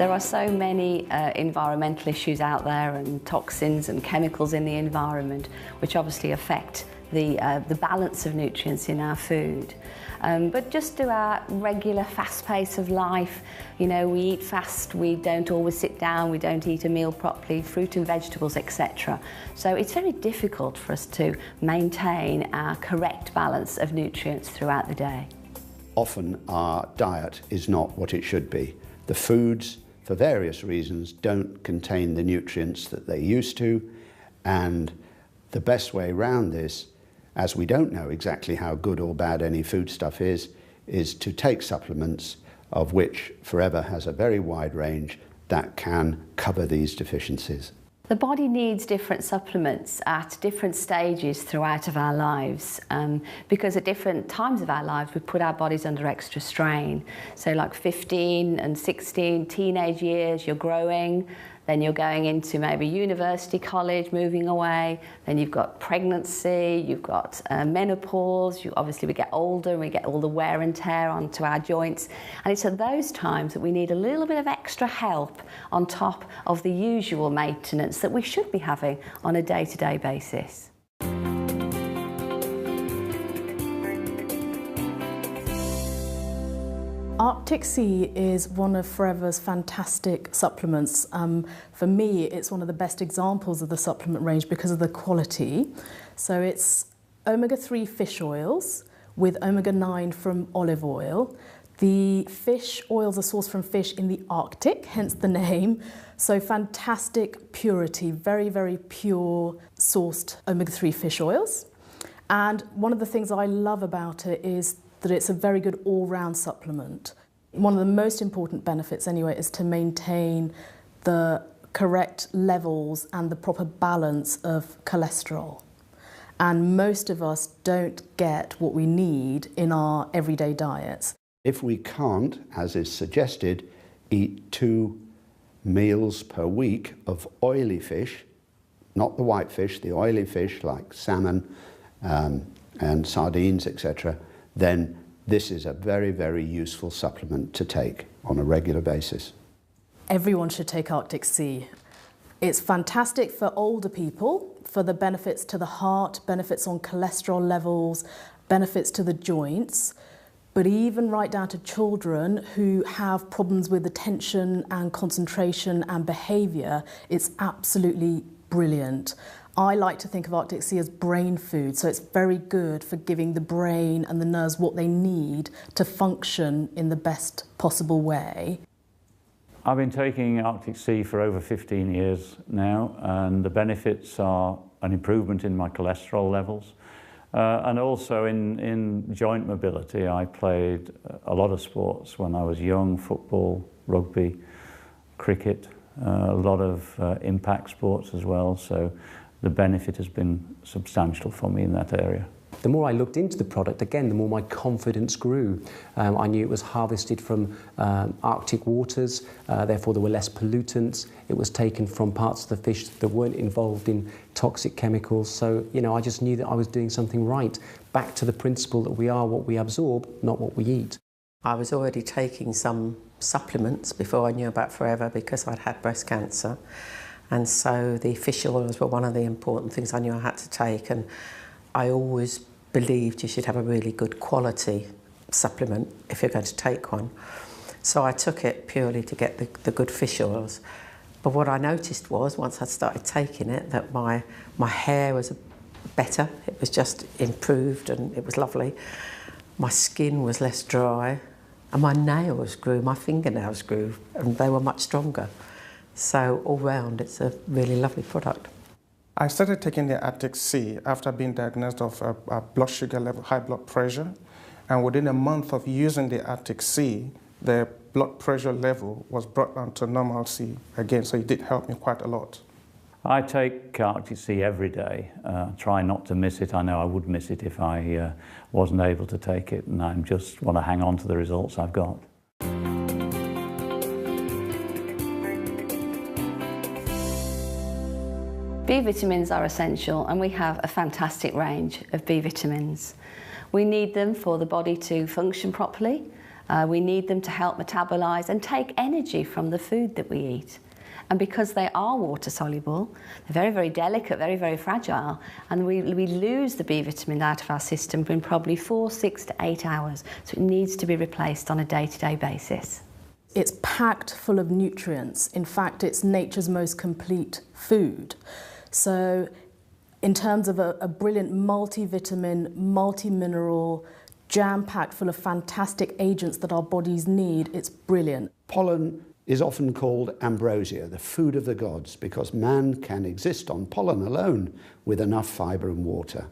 There are so many environmental issues out there and toxins and chemicals in the environment which obviously affect the balance of nutrients in our food. But just through our regular fast pace of life, you know, we eat fast, we don't always sit down, we don't eat a meal properly, fruit and vegetables, etc. So it's very difficult for us to maintain our correct balance of nutrients throughout the day. Often our diet is not what it should be. The foods, for various reasons, don't contain the nutrients that they used to, and the best way around this, as we don't know exactly how good or bad any foodstuff is to take supplements, of which Forever has a very wide range that can cover these deficiencies. The body needs different supplements at different stages throughout of our lives, because at different times of our lives we put our bodies under extra strain. So like 15 and 16, teenage years, you're growing, then you're going into maybe university, college, moving away, then you've got pregnancy, you've got menopause, obviously we get older and we get all the wear and tear onto our joints, and it's at those times that we need a little bit of extra help on top of the usual maintenance that we should be having on a day-to-day basis. Arctic Sea is one of Forever's fantastic supplements. For me, it's one of the best examples of the supplement range because of the quality. So it's omega-3 fish oils with omega-9 from olive oil. The fish oils are sourced from fish in the Arctic, hence the name. So fantastic purity, very, very pure sourced omega-3 fish oils. And one of the things I love about it is that it's a very good all-round supplement. One of the most important benefits anyway is to maintain the correct levels and the proper balance of cholesterol. And most of us don't get what we need in our everyday diets. If we can't, as is suggested, eat 2 meals per week of oily fish, not the white fish, the oily fish like salmon and sardines, etc., then this is a very, very useful supplement to take on a regular basis. Everyone should take Arctic Sea. It's fantastic for older people, for the benefits to the heart, benefits on cholesterol levels, benefits to the joints, but even right down to children who have problems with attention and concentration and behaviour, it's absolutely brilliant. I like to think of Arctic Sea as brain food, so it's very good for giving the brain and the nerves what they need to function in the best possible way. I've been taking Arctic Sea for over 15 years now, and the benefits are an improvement in my cholesterol levels, and also in joint mobility. I played a lot of sports when I was young: football, rugby, cricket, a lot of impact sports as well. So the benefit has been substantial for me in that area. The more I looked into the product, again, the more my confidence grew. I knew it was harvested from Arctic waters, therefore there were less pollutants. It was taken from parts of the fish that weren't involved in toxic chemicals. So, you know, I just knew that I was doing something right. Back to the principle that we are what we absorb, not what we eat. I was already taking some supplements before I knew about Forever because I'd had breast cancer. And so the fish oils were one of the important things I knew I had to take, and I always believed you should have a really good quality supplement if you're going to take one. So I took it purely to get the good fish oils. But what I noticed was, once I started taking it, that my hair was better. It was just improved and it was lovely. My skin was less dry, and my nails grew, my fingernails grew, and they were much stronger. So all round, it's a really lovely product. I started taking the Arctic Sea after being diagnosed of blood sugar level, high blood pressure. And within a month of using the Arctic Sea, the blood pressure level was brought down to normalcy again. So it did help me quite a lot. I take Arctic Sea every day. Try not to miss it. I know I would miss it if I wasn't able to take it, and I just want to hang on to the results I've got. B vitamins are essential, and we have a fantastic range of B vitamins. We need them for the body to function properly, We need them to help metabolise and take energy from the food that we eat. And because they are water soluble, they're very, very delicate, very, very fragile, and we lose the B vitamin out of our system in probably 4, 6 to 8 hours. So it needs to be replaced on a day-to-day basis. It's packed full of nutrients. In fact, it's nature's most complete food. So in terms of a brilliant multivitamin, multi-mineral, jam-packed full of fantastic agents that our bodies need, it's brilliant. Pollen is often called ambrosia, the food of the gods, because man can exist on pollen alone with enough fibre and water.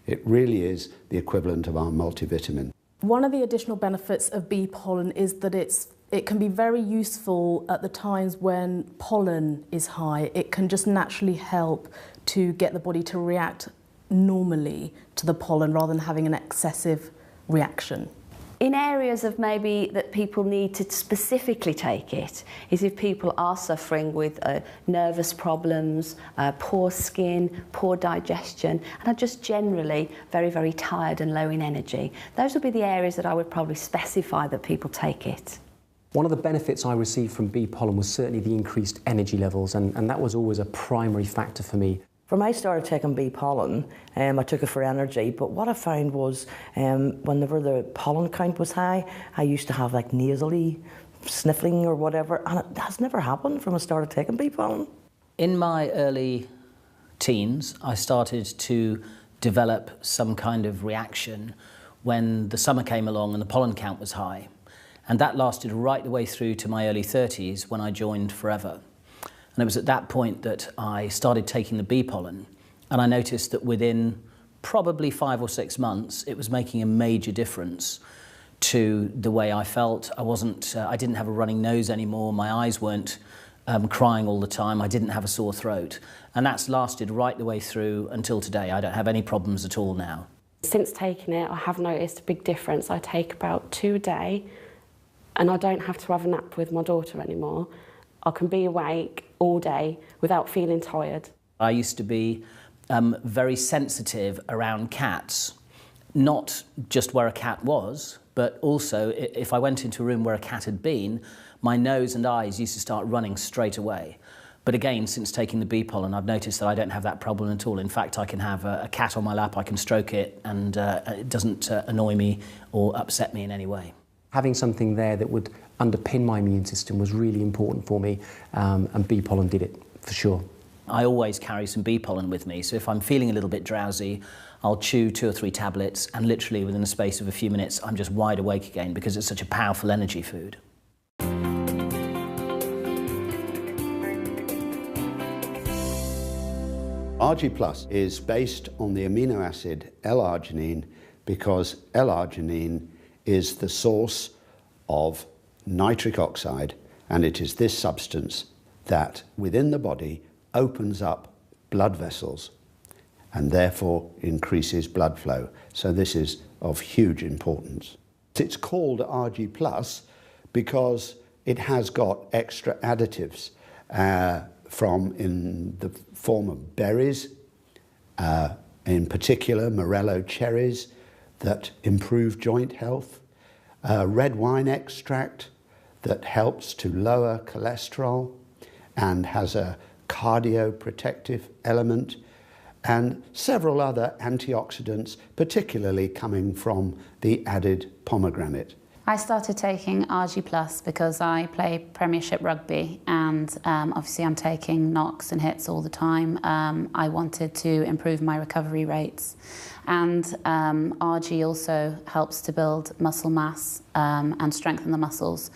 It really is the equivalent of our multivitamin. One of the additional benefits of bee pollen is that it can be very useful at the times when pollen is high. It can just naturally help to get the body to react normally to the pollen rather than having an excessive reaction. In areas of maybe that people need to specifically take it is if people are suffering with nervous problems, poor skin, poor digestion, and are just generally very, very tired and low in energy. Those would be the areas that I would probably specify that people take it. One of the benefits I received from bee pollen was certainly the increased energy levels, and that was always a primary factor for me. When I started taking bee pollen, I took it for energy, but what I found was whenever the pollen count was high, I used to have like nasally sniffling or whatever, and it has never happened from I started taking bee pollen. In my early teens, I started to develop some kind of reaction when the summer came along and the pollen count was high. And that lasted right the way through to my early 30s when I joined Forever. And it was at that point that I started taking the bee pollen, and I noticed that within probably 5 or 6 months, it was making a major difference to the way I felt. I didn't have a running nose anymore. My eyes weren't crying all the time. I didn't have a sore throat. And that's lasted right the way through until today. I don't have any problems at all now. Since taking it, I have noticed a big difference. I take about 2 a day, and I don't have to have a nap with my daughter anymore. I can be awake all day without feeling tired. I used to be very sensitive around cats, not just where a cat was, but also if I went into a room where a cat had been, my nose and eyes used to start running straight away. But again, since taking the bee pollen, I've noticed that I don't have that problem at all. In fact, I can have a cat on my lap, I can stroke it, and it doesn't annoy me or upset me in any way. Having something there that would underpin my immune system was really important for me, and bee pollen did it, for sure. I always carry some bee pollen with me, so if I'm feeling a little bit drowsy, I'll chew 2 or 3 tablets, and literally within the space of a few minutes, I'm just wide awake again because it's such a powerful energy food. RG Plus is based on the amino acid L-arginine because L-arginine is the source of nitric oxide, and it is this substance that within the body opens up blood vessels and therefore increases blood flow. So this is of huge importance. It's called RG Plus because it has got extra additives in the form of berries, in particular Morello cherries, that improve joint health, red wine extract that helps to lower cholesterol and has a cardioprotective element, and several other antioxidants, particularly coming from the added pomegranate. I started taking RG Plus because I play Premiership rugby, and obviously I'm taking knocks and hits all the time. I wanted to improve my recovery rates, and RG also helps to build muscle mass and strengthen the muscles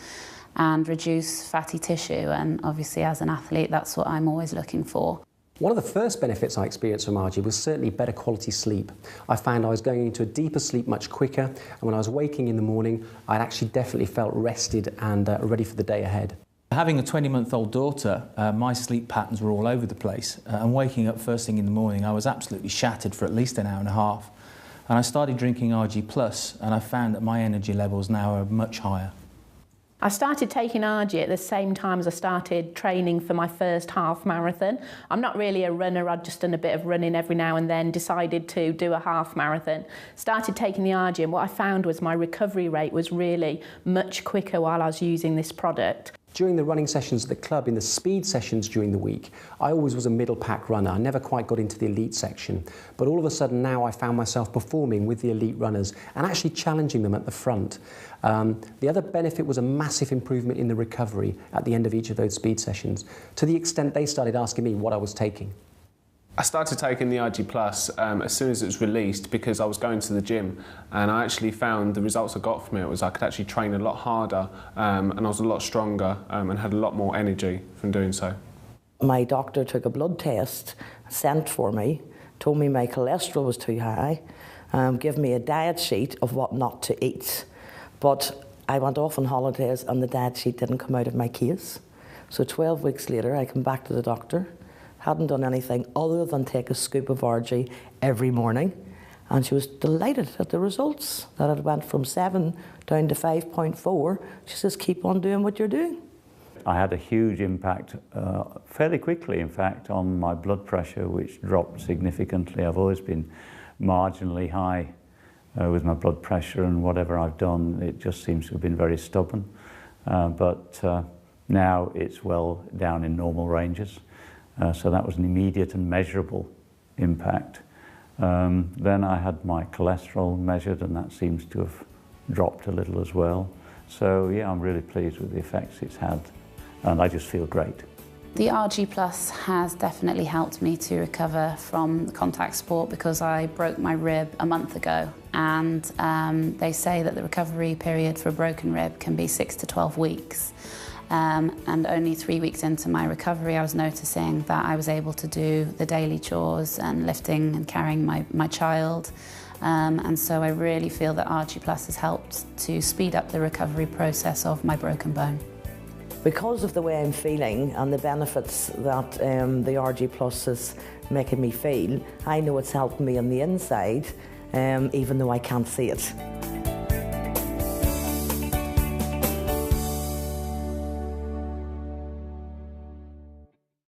and reduce fatty tissue, and obviously as an athlete that's what I'm always looking for. One of the first benefits I experienced from RG was certainly better quality sleep. I found I was going into a deeper sleep much quicker, and when I was waking in the morning, I actually definitely felt rested and ready for the day ahead. Having a 20-month-old daughter, my sleep patterns were all over the place, and waking up first thing in the morning, I was absolutely shattered for at least an hour and a half. And I started drinking RG Plus, and I found that my energy levels now are much higher. I started taking RG at the same time as I started training for my first half marathon. I'm not really a runner, I'd just done a bit of running every now and then, decided to do a half marathon. Started taking the RG, and what I found was my recovery rate was really much quicker while I was using this product. During the running sessions at the club, in the speed sessions during the week, I always was a middle pack runner. I never quite got into the elite section. But all of a sudden now I found myself performing with the elite runners and actually challenging them at the front. The other benefit was a massive improvement in the recovery at the end of each of those speed sessions, to the extent they started asking me what I was taking. I started taking the RG Plus as soon as it was released because I was going to the gym, and I actually found the results I got from it was I could actually train a lot harder and I was a lot stronger and had a lot more energy from doing so. My doctor took a blood test, sent for me, told me my cholesterol was too high, gave me a diet sheet of what not to eat. But I went off on holidays and the diet sheet didn't come out of my case. So 12 weeks later I come back to the doctor. Hadn't done anything other than take a scoop of RG every morning, and she was delighted at the results, that it went from 7 down to 5.4. She says, keep on doing what you're doing. I had a huge impact fairly quickly, in fact, on my blood pressure, which dropped significantly. I've always been marginally high with my blood pressure, and whatever I've done, it just seems to have been very stubborn. But now it's well down in normal ranges. So that was an immediate and measurable impact. Then I had my cholesterol measured, and that seems to have dropped a little as well. So yeah, I'm really pleased with the effects it's had, and I just feel great. The RG Plus has definitely helped me to recover from contact sport because I broke my rib a month ago, and they say that the recovery period for a broken rib can be 6 to 12 weeks. And only 3 weeks into my recovery I was noticing that I was able to do the daily chores and lifting and carrying my child, and so I really feel that RG Plus has helped to speed up the recovery process of my broken bone. Because of the way I'm feeling and the benefits that the RG Plus is making me feel, I know it's helping me on the inside, even though I can't see it.